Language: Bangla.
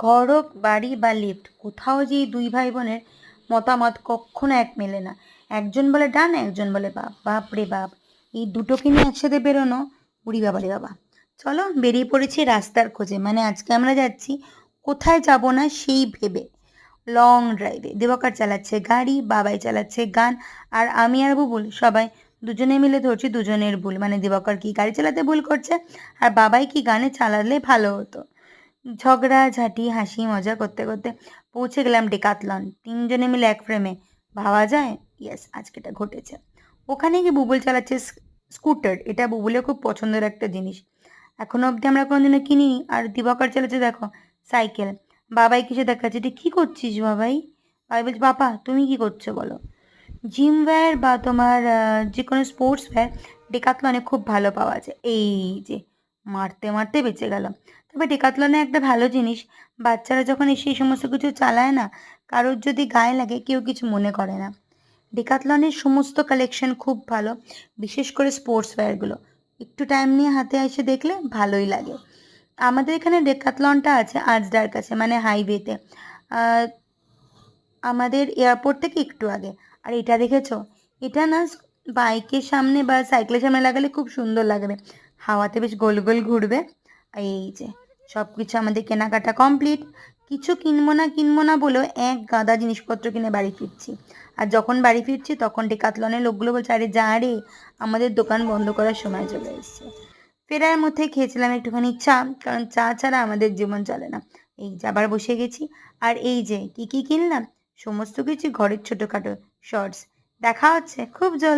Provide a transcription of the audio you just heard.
ঘর হোক, বাড়ি বা লিফট, কোথাও যে এই দুই ভাই বোনের মতামত কক্ষনো এক মেলে না। একজন বলে ডান, একজন বলে বাপ। বাপ রে বাপ, এই দুটোকে নিয়ে একসাথে বেরোনো, উড়ি বাবা রে বাবা। চলো বেরিয়ে পড়েছি রাস্তার খোঁজে, মানে আজকে আমরা যাচ্ছি কোথায় যাব না সেই ভেবে লং ড্রাইভে। দিবাকর চালাচ্ছে গাড়ি, বাবাই চালাচ্ছে গান, আর আমি আর বুবুল সবাই দুজনে মিলে ধরছি দুজনের ভুল। মানে দিবাকর কি গাড়ি চালাতে ভুল করছে, আর বাবাই কি গানে চালালে ভালো হতো। ঝগড়াঝাঁটি হাসি মজা করতে করতে পৌঁছে গেলাম ডেকাথলন। তিনজনে মিলে এক ফ্রেমে। ভাবা যায়, ইয়েস আজকে এটা ঘটেছে। ওখানে গিয়ে বুবুল চালাচ্ছে স্কুটার, এটা বুবুলের খুব পছন্দের একটা জিনিস, এখনো অবধি আমরা কোনোদিনও কিনিনি। আর দিবাকর চালাচ্ছে দেখো সাইকেল। বাবাই কিছু দেখাচ্ছে, তুই কি করছিস বাবাই? বাবাই বলছে বাবা তুমি কি করছো বলো। জিম ওয়্যার বা তোমার যে কোনো স্পোর্টস ওয়্যার ডেকাথলনে খুব ভালো পাওয়া যায়। এই যে মারতে মারতে বেঁচে গেল। তবে ডেকাথলনে একটা ভালো জিনিস, বাচ্চারা যখন এসে এই সমস্ত কিছু চালায় না, কারোর যদি গায়ে লাগে কেউ কিছু মনে করে না। ডেকাথলনের সমস্ত কালেকশন খুব ভালো, বিশেষ করে স্পোর্টস ওয়্যারগুলো একটু টাইম নিয়ে হাতে এসে দেখলে ভালোই লাগে। আমাদের এখানে ডেকাথলনটা আছে আজডার কাছে, মানে হাইওয়েতে, আমাদের এয়ারপোর্ট থেকে একটু আগে। আর এটা দেখেছো, এটা না বাইকের সামনে বা সাইকেলের সামনে লাগালে খুব সুন্দর লাগবে, হাওয়াতে বেশ গোল গোল ঘুরবে। এই যে সব কিছু আমাদের কেনাকাটা কমপ্লিট। কিছু কিনবো না বলেও এক গাদা জিনিসপত্র কিনে বাড়ি ফিরছি। আর যখন বাড়ি ফিরছি তখন ডেকাথলনের লোকগুলো বলছে আরে যা রে, আমাদের দোকান বন্ধ করার সময় চলে এসছে। ফেরার মধ্যে খেয়েছিলাম একটুখানি চা, কারণ চা ছাড়া আমাদের জীবন চলে না। এই যে আবার বসে গেছি। আর এই যে কি কি কিনলাম, সমস্ত কিছু ঘরের ছোটোখাটো শর্টস। দেখা হচ্ছে খুব জলদি।